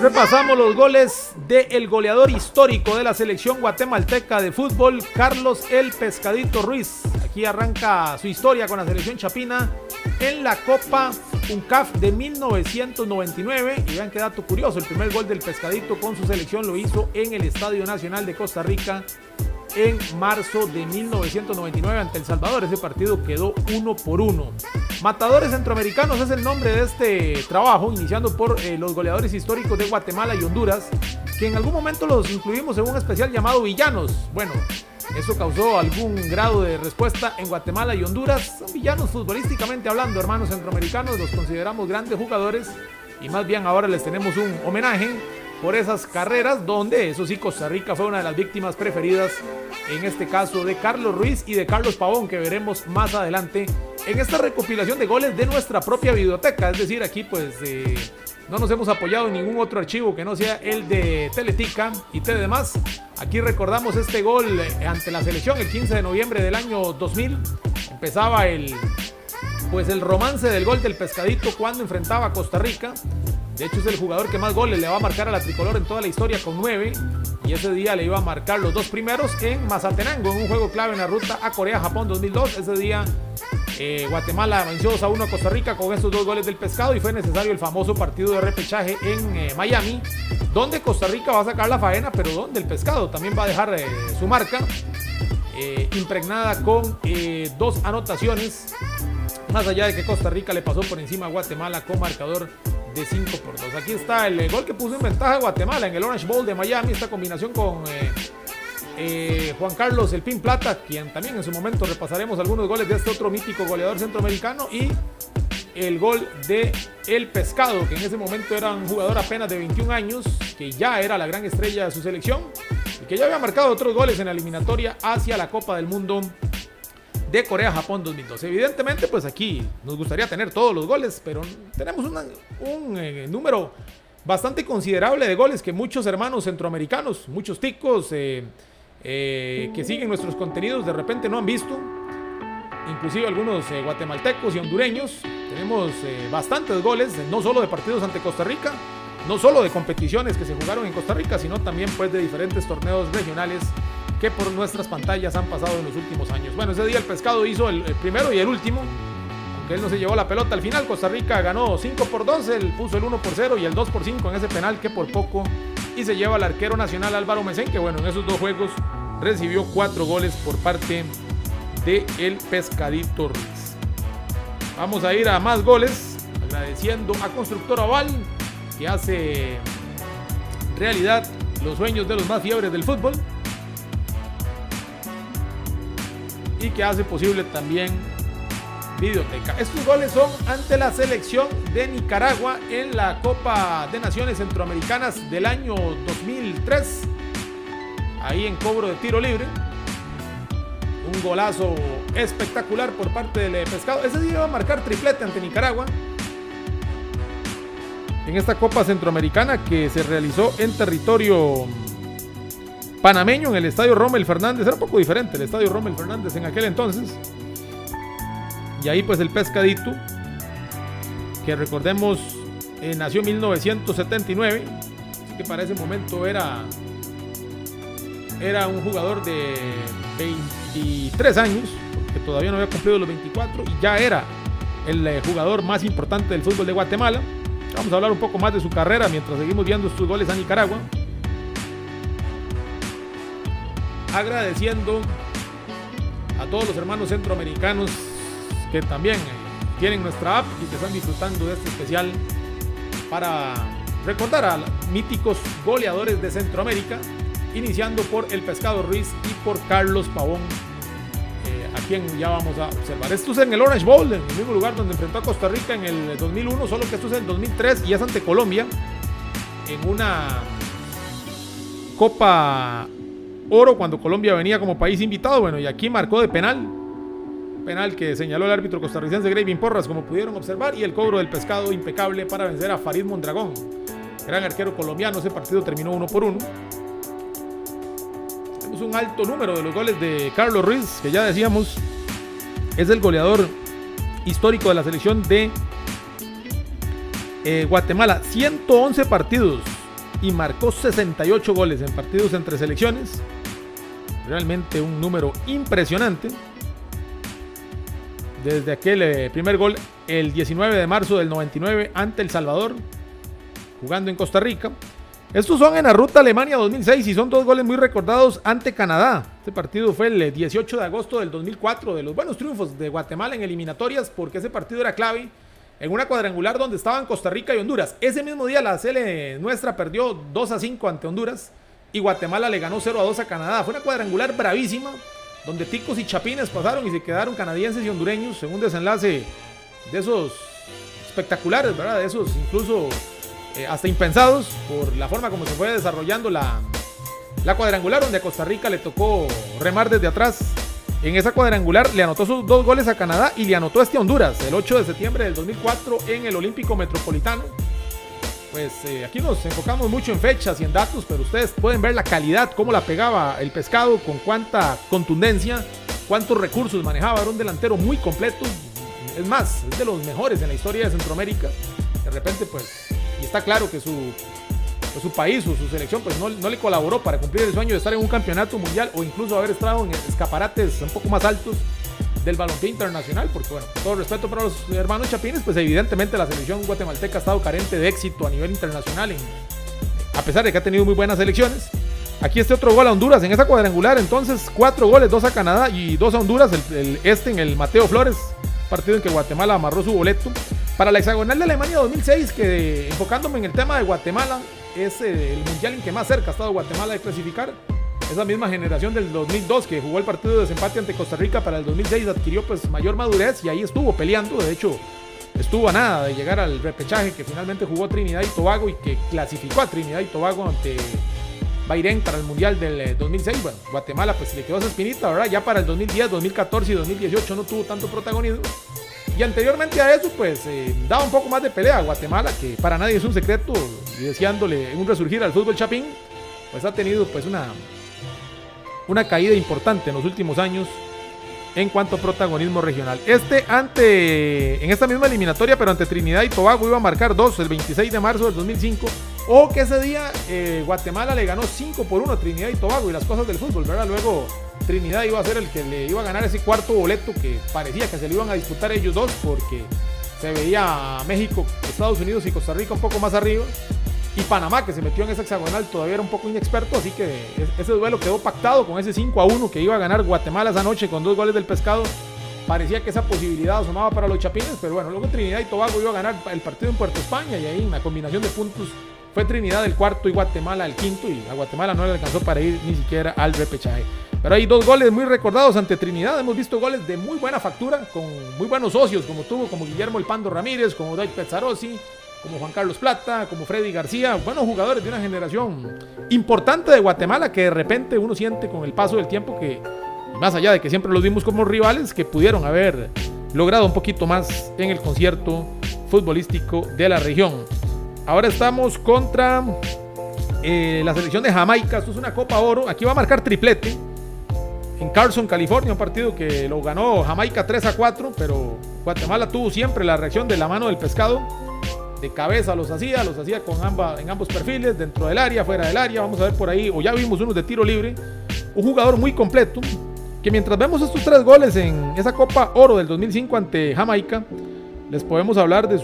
Repasamos los goles del goleador histórico de la selección guatemalteca de fútbol, Carlos El Pescadito Ruiz. Aquí arranca su historia con la selección chapina en la Copa UNCAF de 1999. Y vean qué dato curioso, el primer gol del Pescadito con su selección lo hizo en el Estadio Nacional de Costa Rica en marzo de 1999 ante El Salvador. Ese partido quedó 1-1. Matadores Centroamericanos es el nombre de este trabajo, iniciando por los goleadores históricos de Guatemala y Honduras, que en algún momento los incluimos en un especial llamado Villanos. Bueno, eso causó algún grado de respuesta en Guatemala y Honduras. Son villanos futbolísticamente hablando, hermanos centroamericanos, los consideramos grandes jugadores y más bien ahora les tenemos un homenaje por esas carreras donde, eso sí, Costa Rica fue una de las víctimas preferidas, en este caso de Carlos Ruiz y de Carlos Pavón, que veremos más adelante en esta recopilación de goles de nuestra propia biblioteca. Es decir, aquí pues no nos hemos apoyado en ningún otro archivo que no sea el de Teletica y TDMás. Aquí recordamos este gol ante la selección el 15 de noviembre del año 2000. Empezaba el romance del gol del Pescadito cuando enfrentaba a Costa Rica. De hecho, es el jugador que más goles le va a marcar a la tricolor en toda la historia, con 9. Y ese día le iba a marcar los 2 primeros en Mazatenango, en un juego clave en la ruta a Corea-Japón 2002. Ese día Guatemala venció 2-1 a Costa Rica con estos 2 goles del Pescado, y fue necesario el famoso partido de repechaje en Miami, donde Costa Rica va a sacar la faena, pero donde el Pescado también va a dejar su marca impregnada con 2 anotaciones, más allá de que Costa Rica le pasó por encima a Guatemala con marcador de 5-2. Aquí está el gol que puso en ventaja a Guatemala en el Orange Bowl de Miami, esta combinación con Juan Carlos El Pin Plata, quien también en su momento repasaremos algunos goles de este otro mítico goleador centroamericano, y el gol de El Pescado, que en ese momento era un jugador apenas de 21 años, que ya era la gran estrella de su selección y que ya había marcado otros goles en la eliminatoria hacia la Copa del Mundo de Corea-Japón 2012. Evidentemente, pues aquí nos gustaría tener todos los goles, pero tenemos un número bastante considerable de goles que muchos hermanos centroamericanos, muchos ticos que siguen nuestros contenidos de repente no han visto, inclusive algunos guatemaltecos y hondureños. Tenemos bastantes goles, no solo de partidos ante Costa Rica, no solo de competiciones que se jugaron en Costa Rica, sino también pues de diferentes torneos regionales que por nuestras pantallas han pasado en los últimos años. Bueno, ese día el Pescado hizo el primero y el último, aunque él no se llevó la pelota al final. Costa Rica ganó 5-2, él puso el 1-0 y el 2-5 en ese penal que por poco y se lleva al arquero nacional Álvaro Mesén, que bueno, en esos 2 juegos recibió 4 goles por parte de El Pescadito Ruiz. Vamos a ir a más goles, agradeciendo a Constructora Oval, que hace realidad los sueños de los más fiebres del fútbol y que hace posible también Videoteca. Estos goles son ante la selección de Nicaragua en la Copa de Naciones Centroamericanas del año 2003, ahí en cobro de tiro libre. Un golazo espectacular por parte del Pescado. Ese día iba a marcar triplete ante Nicaragua en esta Copa Centroamericana que se realizó en territorio panameño, en el Estadio Rommel Fernández. Era un poco diferente el Estadio Rommel Fernández en aquel entonces. Y ahí pues el Pescadito, que recordemos nació en 1979, así que para ese momento era un jugador de 23 años, porque todavía no había cumplido los 24, y ya era el jugador más importante del fútbol de Guatemala. Vamos a hablar un poco más de su carrera mientras seguimos viendo estos goles a Nicaragua, agradeciendo a todos los hermanos centroamericanos que también tienen nuestra app y que están disfrutando de este especial para recordar a míticos goleadores de Centroamérica, iniciando por El Pescado Ruiz y por Carlos Pavón, a quien ya vamos a observar. Esto es en el Orange Bowl, en el mismo lugar donde enfrentó a Costa Rica en el 2001, solo que esto es en el 2003 y es ante Colombia en una Copa Oro, cuando Colombia venía como país invitado. Bueno, y aquí marcó de penal que señaló el árbitro costarricense Gravin Porras, como pudieron observar, y el cobro del Pescado impecable para vencer a Farid Mondragón, gran arquero colombiano. Ese partido terminó 1-1. Tenemos un alto número de los goles de Carlos Ruiz, que ya decíamos es el goleador histórico de la selección de Guatemala. 111 partidos y marcó 68 goles en partidos entre selecciones. Realmente un número impresionante. Desde aquel primer gol el 19 de marzo del 99 ante El Salvador, jugando en Costa Rica. Estos son en la ruta Alemania 2006 y son dos goles muy recordados ante Canadá. Este partido fue el 18 de agosto del 2004, de los buenos triunfos de Guatemala en eliminatorias, porque ese partido era clave en una cuadrangular donde estaban Costa Rica y Honduras. Ese mismo día la Sele nuestra perdió 2-5 ante Honduras y Guatemala le ganó 0-2 a Canadá. Fue una cuadrangular bravísima, donde ticos y chapines pasaron y se quedaron canadienses y hondureños en un desenlace de esos espectaculares, ¿verdad? De esos incluso hasta impensados por la forma como se fue desarrollando la cuadrangular, donde a Costa Rica le tocó remar desde atrás. En esa cuadrangular le anotó sus 2 goles a Canadá y le anotó a Honduras el 8 de septiembre del 2004 en el Olímpico Metropolitano. Pues aquí nos enfocamos mucho en fechas y en datos, pero ustedes pueden ver la calidad, cómo la pegaba el Pescado, con cuánta contundencia, cuántos recursos manejaba. Era un delantero muy completo, es más, es de los mejores en la historia de Centroamérica. De repente pues, y está claro que su país o su selección pues no le colaboró para cumplir el sueño de estar en un campeonato mundial o incluso haber estado en escaparates un poco más altos del balompié internacional, porque bueno, con todo respeto para los hermanos chapines, pues evidentemente la selección guatemalteca ha estado carente de éxito a nivel internacional, a pesar de que ha tenido muy buenas selecciones. Aquí otro gol a Honduras en esa cuadrangular, entonces 4 goles, 2 a Canadá y 2 a Honduras, en el Mateo Flores, partido en que Guatemala amarró su boleto para la hexagonal de Alemania 2006, que enfocándome en el tema de Guatemala, es el mundial en que más cerca ha estado Guatemala de clasificar. Esa misma generación del 2002 que jugó el partido de desempate ante Costa Rica, para el 2006 adquirió pues mayor madurez y ahí estuvo peleando. De hecho, estuvo a nada de llegar al repechaje, que finalmente jugó Trinidad y Tobago y que clasificó a Trinidad y Tobago ante Bahrein para el mundial del 2006. Bueno, Guatemala pues le quedó esa espinita, ¿verdad? Ya para el 2010, 2014 y 2018 no tuvo tanto protagonismo. Y anteriormente a eso, pues daba un poco más de pelea a Guatemala, que para nadie es un secreto, y deseándole un resurgir al fútbol chapín, pues ha tenido pues una caída importante en los últimos años en cuanto a protagonismo regional. En esta misma eliminatoria, pero ante Trinidad y Tobago, iba a marcar 2 el 26 de marzo del 2005, o que ese día Guatemala le ganó 5-1 a Trinidad y Tobago, y las cosas del fútbol, ¿verdad? Luego Trinidad iba a ser el que le iba a ganar ese cuarto boleto que parecía que se lo iban a disputar ellos dos, porque se veía a México, Estados Unidos y Costa Rica un poco más arriba, y Panamá, que se metió en esa hexagonal, todavía era un poco inexperto, así que ese duelo quedó pactado con ese 5-1 que iba a ganar Guatemala esa noche con 2 goles del Pescado. Parecía que esa posibilidad asomaba para los chapines, pero bueno, luego Trinidad y Tobago iba a ganar el partido en Puerto España, y ahí una combinación de puntos fue Trinidad el cuarto y Guatemala el quinto, y a Guatemala no le alcanzó para ir ni siquiera al repechaje. Pero hay 2 goles muy recordados ante Trinidad. Hemos visto goles de muy buena factura, como Guillermo El Pando Ramírez, como David Pezzarosi, como Juan Carlos Plata, como Freddy García, buenos jugadores de una generación importante de Guatemala, que de repente uno siente con el paso del tiempo que, más allá de que siempre los vimos como rivales, que pudieron haber logrado un poquito más en el concierto futbolístico de la región. Ahora estamos contra la selección de Jamaica. Esto es una Copa Oro, aquí va a marcar triplete en Carson, California, un partido que lo ganó Jamaica 3-4, pero Guatemala tuvo siempre la reacción de la mano del Pescado. De cabeza los hacía en ambos perfiles, dentro del área, fuera del área. Vamos a ver por ahí, o ya vimos unos de tiro libre. Un jugador muy completo, que mientras vemos estos 3 goles en esa Copa Oro del 2005 ante Jamaica, les podemos hablar de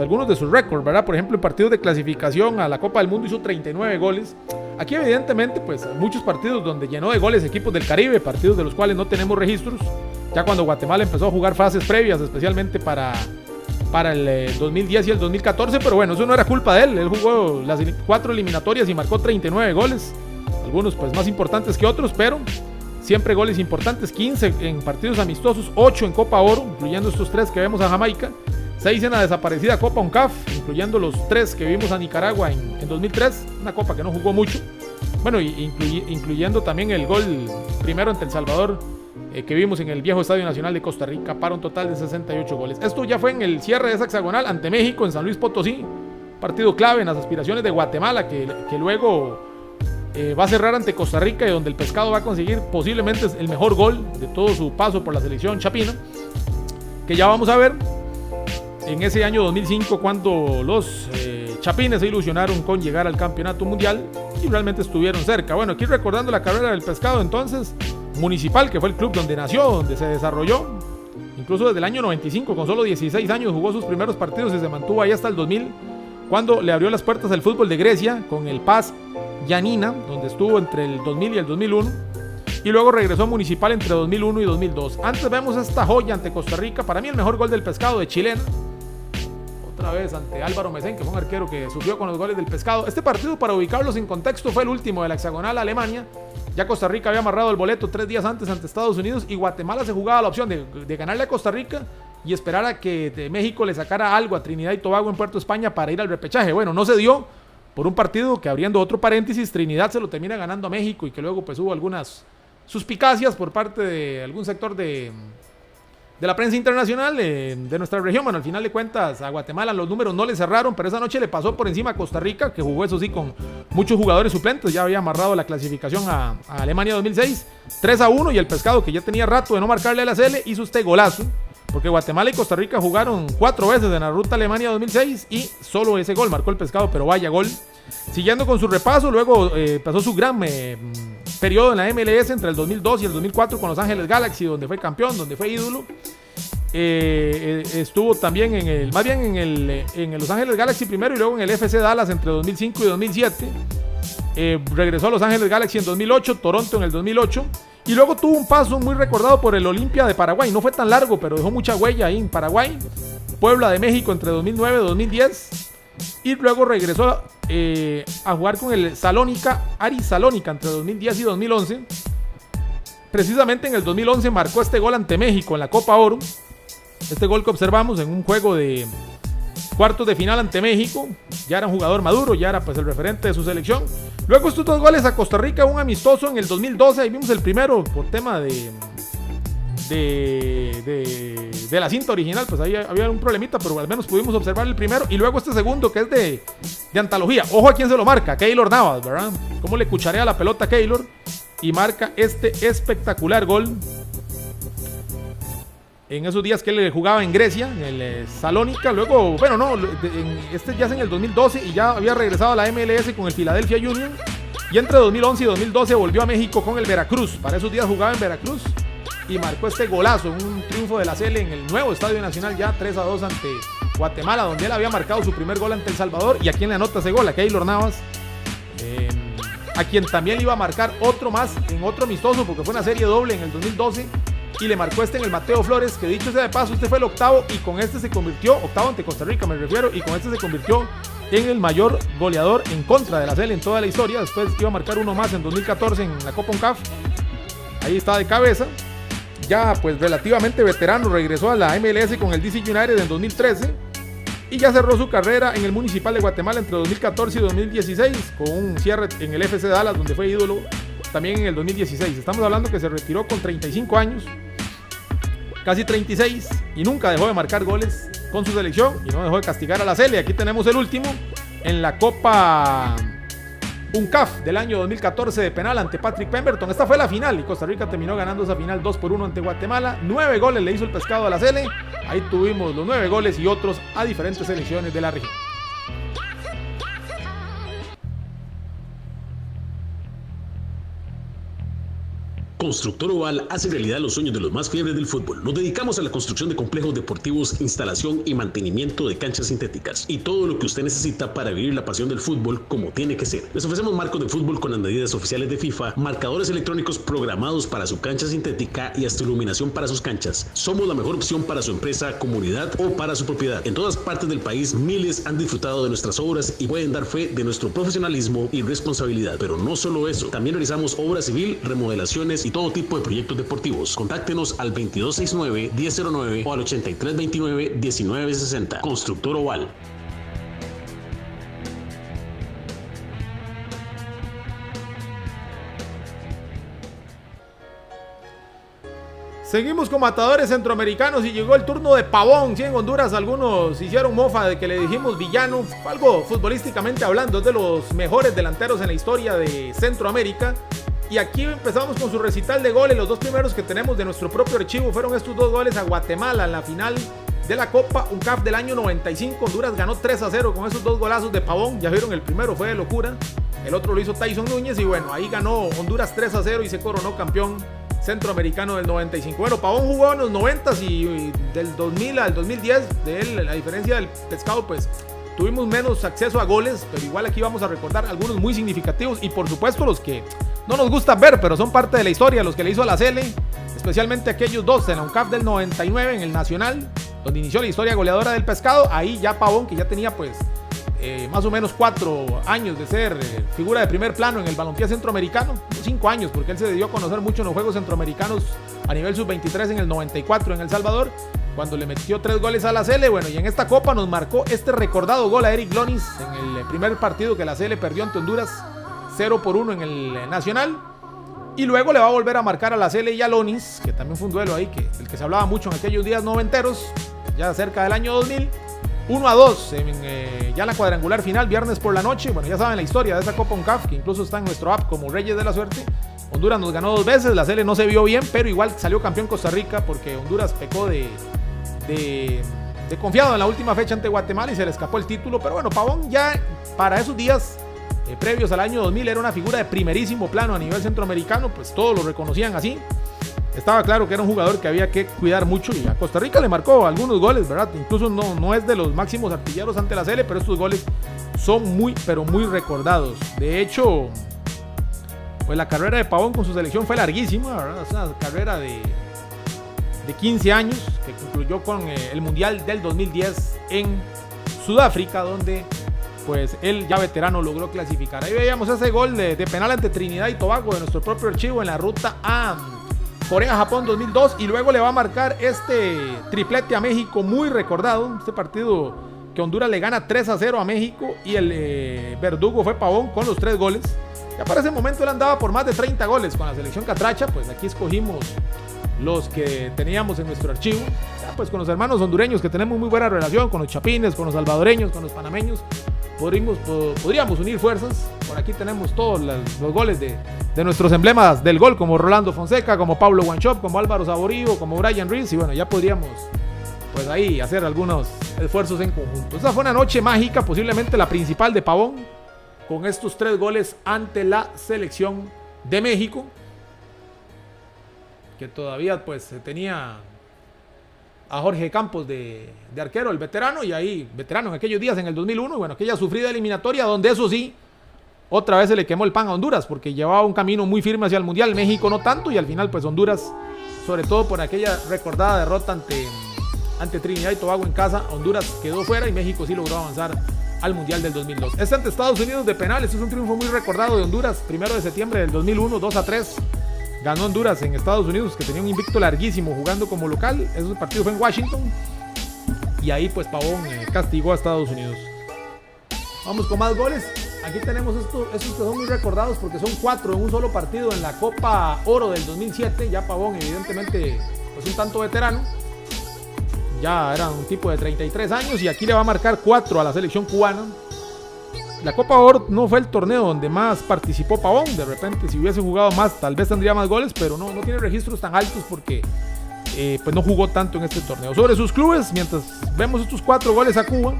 algunos de sus récords, ¿verdad? Por ejemplo, en partidos de clasificación a la Copa del Mundo hizo 39 goles. Aquí evidentemente pues muchos partidos donde llenó de goles equipos del Caribe, partidos de los cuales no tenemos registros, ya cuando Guatemala empezó a jugar fases previas, especialmente para el 2010 y el 2014, pero bueno, eso no era culpa de él. Él jugó las 4 eliminatorias y marcó 39 goles, algunos pues más importantes que otros, pero siempre goles importantes. 15 en partidos amistosos, 8 en Copa Oro, incluyendo estos 3 que vemos a Jamaica, 6 en la desaparecida Copa UNCAF, incluyendo los 3 que vimos a Nicaragua en 2003, una copa que no jugó mucho, bueno, incluyendo también el gol primero ante El Salvador, que vimos en el viejo Estadio Nacional de Costa Rica, para un total de 68 goles. Esto ya fue en el cierre de esa hexagonal ante México en San Luis Potosí, partido clave en las aspiraciones de Guatemala, que luego va a cerrar ante Costa Rica, y donde el Pescado va a conseguir posiblemente el mejor gol de todo su paso por la selección chapina, que ya vamos a ver en ese año 2005, cuando los chapines se ilusionaron con llegar al campeonato mundial y realmente estuvieron cerca. Bueno, aquí recordando la carrera del Pescado entonces, Municipal, que fue el club donde nació, donde se desarrolló, incluso desde el año 95, con solo 16 años jugó sus primeros partidos y se mantuvo ahí hasta el 2000, cuando le abrió las puertas al fútbol de Grecia con el PAS Yanina, donde estuvo entre el 2000 y el 2001, y luego regresó a Municipal entre 2001 y 2002. Antes vemos esta joya ante Costa Rica, para mí el mejor gol del Pescado de chilena, otra vez ante Álvaro Mesén, que fue un arquero que sufrió con los goles del Pescado. Este partido, para ubicarlos en contexto, fue el último de la hexagonal a Alemania. Ya Costa Rica había amarrado el boleto 3 días antes ante Estados Unidos y Guatemala se jugaba la opción de ganarle a Costa Rica y esperar a que de México le sacara algo a Trinidad y Tobago en Puerto España para ir al repechaje. Bueno, no se dio por un partido que, abriendo otro paréntesis, Trinidad se lo termina ganando a México y que luego pues hubo algunas suspicacias por parte de algún sector de la prensa internacional de nuestra región. Bueno, al final de cuentas a Guatemala los números no le cerraron, pero esa noche le pasó por encima a Costa Rica, que jugó eso sí con muchos jugadores suplentes, ya había amarrado la clasificación a Alemania 2006, 3-1, y el Pescado, que ya tenía rato de no marcarle a la CL, hizo este golazo, porque Guatemala y Costa Rica jugaron 4 veces en la ruta Alemania 2006 y solo ese gol marcó el Pescado, pero vaya gol. Siguiendo con su repaso, luego pasó su gran periodo en la MLS entre el 2002 y el 2004 con Los Ángeles Galaxy, donde fue campeón, donde fue ídolo. Estuvo también en el Los Ángeles Galaxy primero y luego en el FC Dallas entre 2005 y 2007. Regresó a Los Ángeles Galaxy en 2008, Toronto en el 2008 y luego tuvo un paso muy recordado por el Olimpia de Paraguay. No fue tan largo, pero dejó mucha huella ahí en Paraguay. Puebla de México entre 2009 y 2010 y luego regresó a jugar con el Salónica, Aris Salónica, entre 2010 y 2011. Precisamente en el 2011 marcó este gol ante México en la Copa Oro. Este gol que observamos en un juego de cuartos de final ante México. Ya era un jugador maduro, ya era pues el referente de su selección. Luego estos 2 goles a Costa Rica, un amistoso en el 2012. Ahí vimos el primero por tema de la cinta original, pues ahí había un problemita, pero al menos pudimos observar el primero. Y luego este segundo, que es de antología. Ojo a quién se lo marca, Keylor Navas, ¿verdad? Cómo le cucharea la pelota a Keylor y marca este espectacular gol en esos días que él jugaba en Grecia, en el Salónica. Luego, bueno, no, este ya es en el 2012 y ya había regresado a la MLS con el Philadelphia Union. Y entre 2011 y 2012 volvió a México con el Veracruz. Para esos días jugaba en Veracruz y marcó este golazo, un triunfo de la CL en el nuevo Estadio Nacional, ya 3-2 ante Guatemala, donde él había marcado su primer gol ante El Salvador. Y a quien le anota ese gol, a Keylor Navas, a quien también iba a marcar otro más en otro amistoso, porque fue una serie doble en el 2012 y le marcó en el Mateo Flores, que dicho sea de paso, este fue el octavo y con este se convirtió, octavo ante Costa Rica me refiero, y con este se convirtió en el mayor goleador en contra de la CL en toda la historia. Después iba a marcar uno más en 2014 en la Copa UNCAF, ahí está de cabeza. Ya pues relativamente veterano, regresó a la MLS con el DC United en 2013 y ya cerró su carrera en el Municipal de Guatemala entre 2014 y 2016 con un cierre en el FC Dallas, donde fue ídolo también en el 2016. Estamos hablando que se retiró con 35 años, casi 36, y nunca dejó de marcar goles con su selección y no dejó de castigar a la CL. Aquí tenemos el último en la Copa UNCAF del año 2014 de penal ante Patrick Pemberton. Esta fue la final y Costa Rica terminó ganando esa final 2-1 ante Guatemala. 9 goles le hizo el Pescado a la CL. Ahí tuvimos los 9 goles y otros a diferentes selecciones de la región. Constructor Oval hace realidad los sueños de los más fiebres del fútbol. Nos dedicamos a la construcción de complejos deportivos, instalación y mantenimiento de canchas sintéticas y todo lo que usted necesita para vivir la pasión del fútbol como tiene que ser. Les ofrecemos marcos de fútbol con las medidas oficiales de FIFA, marcadores electrónicos programados para su cancha sintética y hasta iluminación para sus canchas. Somos la mejor opción para su empresa, comunidad o para su propiedad. En todas partes del país, miles han disfrutado de nuestras obras y pueden dar fe de nuestro profesionalismo y responsabilidad. Pero no solo eso, también realizamos obra civil, remodelaciones y todo tipo de proyectos deportivos. Contáctenos al 2269-1009 o al 8329-1960. Constructor Oval. Seguimos con matadores centroamericanos y llegó el turno de Pavón. Sí, en Honduras algunos hicieron mofa de que le dijimos villano. Algo futbolísticamente hablando, es de los mejores delanteros en la historia de Centroamérica. Y aquí empezamos con su recital de goles. Los dos primeros que tenemos de nuestro propio archivo fueron estos 2 goles a Guatemala en la final de la Copa UNCAF del año 95. Honduras ganó 3-0 con esos 2 golazos de Pavón. Ya vieron, el primero fue de locura, el otro lo hizo Tyson Núñez, y bueno, ahí ganó Honduras 3-0 y se coronó campeón centroamericano del 95. Bueno, Pavón jugó en los 90s y del 2000 al 2010, de él, a diferencia del Pescado, pues tuvimos menos acceso a goles, pero igual aquí vamos a recordar algunos muy significativos y por supuesto los que no nos gusta ver, pero son parte de la historia, los que le hizo a la Sele, especialmente aquellos 2 en la UNCAF del 99 en el Nacional, donde inició la historia goleadora del Pescado. Ahí ya Pavón, que ya tenía pues más o menos 4 años de ser figura de primer plano en el balompié centroamericano, 5 años, porque él se dio a conocer mucho en los Juegos Centroamericanos a nivel sub-23 en el 94 en El Salvador, cuando le metió 3 goles a la Sele. Bueno, y en esta Copa nos marcó este recordado gol a Eric Lonis en el primer partido que la Sele perdió ante Honduras 0-1 en el Nacional, y luego le va a volver a marcar a la Sele y a Lonis, que también fue un duelo ahí del que se hablaba mucho en aquellos días noventeros, ya cerca del año 2000, 1-2 ya la cuadrangular final, viernes por la noche. Bueno, ya saben la historia de esa Copa UNCAF, que incluso está en nuestro app como Reyes de la Suerte. Honduras nos ganó 2 veces, la Sele no se vio bien, pero igual salió campeón Costa Rica, porque Honduras pecó de confiado en la última fecha ante Guatemala y se le escapó el título. Pero bueno, Pavón ya para esos días previos al año 2000 era una figura de primerísimo plano a nivel centroamericano, pues todos lo reconocían así. Estaba claro que era un jugador que había que cuidar mucho, y a Costa Rica le marcó algunos goles, ¿verdad? Incluso no es de los máximos artilleros ante la Sele, pero estos goles son muy, pero muy recordados. De hecho, pues la carrera de Pavón con su selección fue larguísima, ¿verdad? Es una carrera de 15 años que concluyó con el Mundial del 2010 en Sudáfrica, donde pues él ya veterano logró clasificar. Ahí veíamos ese gol de penal ante Trinidad y Tobago de nuestro propio archivo en la ruta a Corea-Japón 2002, y luego le va a marcar este triplete a México muy recordado, este partido que Honduras le gana 3-0 a México, y el verdugo fue Pavón con los 3 goles. Ya para ese momento él andaba por más de 30 goles con la selección catracha. Pues aquí escogimos los que teníamos en nuestro archivo, ya pues con los hermanos hondureños, que tenemos muy buena relación, con los chapines, con los salvadoreños, con los panameños. Podríamos unir fuerzas. Por aquí tenemos todos los goles de nuestros emblemas del gol, como Rolando Fonseca, como Pablo Wanchop, como Álvaro Saborío, como Brian Reese, y bueno, ya podríamos pues ahí hacer algunos esfuerzos en conjunto. Esa fue una noche mágica, posiblemente la principal de Pavón, con estos 3 goles ante la selección de México, que todavía pues tenía a Jorge Campos de arquero, el veterano, y ahí, veterano en aquellos días, en el 2001, bueno, aquella sufrida eliminatoria donde eso sí, otra vez se le quemó el pan a Honduras, porque llevaba un camino muy firme hacia el Mundial, México no tanto, y al final pues Honduras, sobre todo por aquella recordada derrota ante Trinidad y Tobago en casa, Honduras quedó fuera y México sí logró avanzar al Mundial del 2002. Este ante Estados Unidos de penales, es un triunfo muy recordado de Honduras, 1 de septiembre del 2001, 2-3. Ganó Honduras en Estados Unidos, que tenía un invicto larguísimo jugando como local. Ese partido fue en Washington, y ahí pues Pavón castigó a Estados Unidos. Vamos con más goles. Aquí tenemos estos que son muy recordados porque son 4 en un solo partido en la Copa Oro del 2007. Ya Pavón, evidentemente, pues un tanto veterano, ya era un tipo de 33 años, y aquí le va a marcar 4 a la selección cubana. La Copa Oro no fue el torneo donde más participó Pavón. De repente, si hubiese jugado más, tal vez tendría más goles, pero no tiene registros tan altos porque pues no jugó tanto en este torneo. Sobre sus clubes, mientras vemos estos 4 goles a Cuba,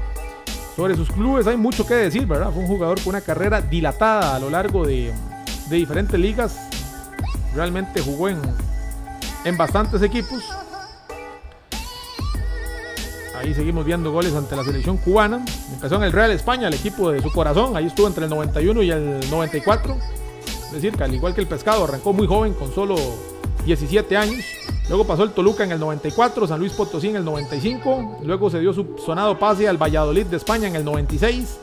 sobre sus clubes hay mucho que decir, ¿verdad? Fue un jugador con una carrera dilatada a lo largo de diferentes ligas. Realmente jugó en bastantes equipos. Ahí seguimos viendo goles ante la selección cubana. Empezó en el Real España, el equipo de su corazón. Ahí estuvo entre el 91 y el 94. Es decir, que al igual que el Pescado, arrancó muy joven, con solo 17 años. Luego pasó el Toluca en el 94, San Luis Potosí en el 95. Luego se dio su sonado pase al Valladolid de España en el 96.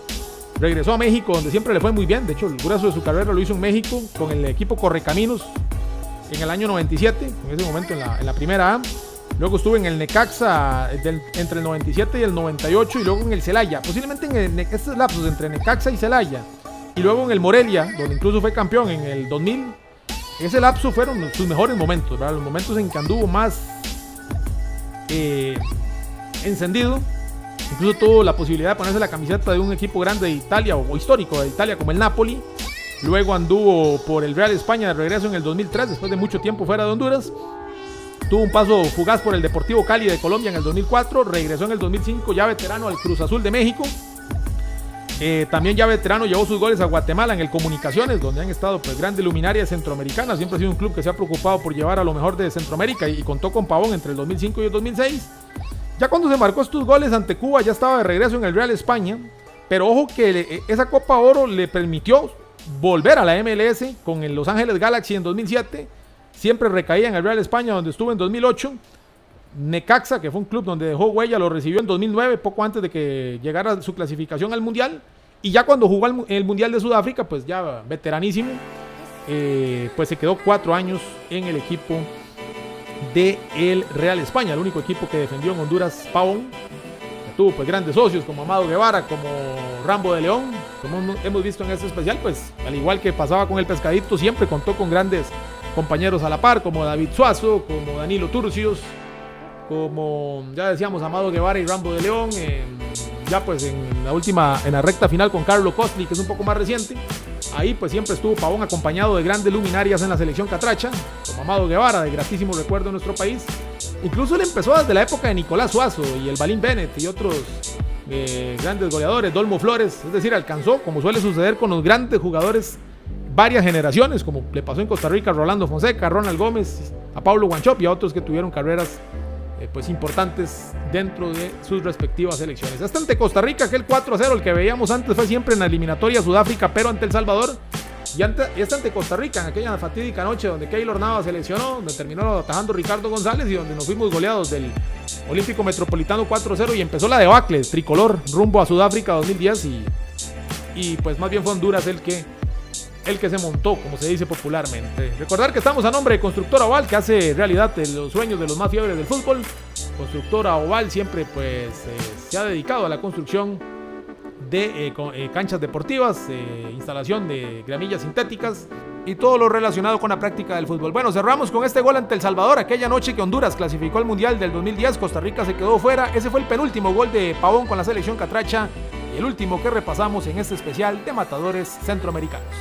Regresó a México, donde siempre le fue muy bien. De hecho, el grueso de su carrera lo hizo en México, con el equipo Correcaminos en el año 97, en ese momento en la primera A. Luego estuvo en el Necaxa entre el 97 y el 98, y luego en el Celaya, posiblemente en estos lapsos entre Necaxa y Celaya, y luego en el Morelia, donde incluso fue campeón en el 2000. Ese lapso fueron sus mejores momentos, ¿verdad? Los momentos en que anduvo más encendido. Incluso tuvo la posibilidad de ponerse la camiseta de un equipo grande de Italia, o histórico de Italia, como el Napoli. Luego anduvo por el Real España de regreso en el 2003, después de mucho tiempo fuera de Honduras. tuvo un paso fugaz por el Deportivo Cali de Colombia en el 2004, regresó en el 2005 ya veterano al Cruz Azul de México. También ya veterano llevó sus goles a Guatemala en el Comunicaciones, donde han estado pues grandes luminarias centroamericanas. Siempre ha sido un club que se ha preocupado por llevar a lo mejor de Centroamérica y contó con Pavón entre el 2005 y el 2006. Ya cuando se marcó estos goles ante Cuba ya estaba de regreso en el Real España, pero ojo que esa Copa Oro le permitió volver a la MLS con el Los Ángeles Galaxy en 2007. Siempre recaía en el Real España, donde estuvo en 2008. Necaxa, que fue un club donde dejó huella, lo recibió en 2009, poco antes de que llegara su clasificación al Mundial. Y ya cuando jugó el Mundial de Sudáfrica, pues ya veteranísimo, pues se quedó 4 años en el equipo del Real España, el único equipo que defendió en Honduras Pavón. Tuvo pues grandes socios como Amado Guevara, como Rambo de León, como hemos visto en este especial, pues al igual que pasaba con el Pescadito, siempre contó con grandes compañeros a la par, como David Suazo, como Danilo Turcios, como ya decíamos Amado Guevara y Rambo de León, ya pues en la recta final con Carlo Costli, que es un poco más reciente. Ahí pues siempre estuvo Pavón acompañado de grandes luminarias en la selección catracha, como Amado Guevara, de gratísimo recuerdo en nuestro país. Incluso él empezó desde la época de Nicolás Suazo y el Balín Bennett y otros grandes goleadores, Dolmo Flores, es decir, alcanzó, como suele suceder con los grandes jugadores, varias generaciones, como le pasó en Costa Rica a Rolando Fonseca, a Ronald Gómez, a Pablo Guanchop y a otros que tuvieron carreras pues importantes dentro de sus respectivas selecciones. Hasta ante Costa Rica, aquel 4-0, el que veíamos antes fue siempre en la eliminatoria Sudáfrica, pero ante El Salvador, y ante Costa Rica, en aquella fatídica noche donde Keylor Navas seleccionó, donde terminó atajando Ricardo González y donde nos fuimos goleados del Olímpico Metropolitano 4-0 y empezó la debacle tricolor rumbo a Sudáfrica 2010 y pues más bien fue Honduras el que se montó, como se dice popularmente. Recordar que estamos a nombre de Constructora Oval, que hace realidad los sueños de los más fiebres del fútbol. Constructora Oval siempre pues se ha dedicado a la construcción de canchas deportivas, instalación de gramillas sintéticas y todo lo relacionado con la práctica del fútbol. Bueno, cerramos con este gol ante El Salvador, aquella noche que Honduras clasificó al Mundial del 2010, Costa Rica se quedó fuera. Ese fue el penúltimo gol de Pavón con la selección catracha y el último que repasamos en este especial de Matadores Centroamericanos.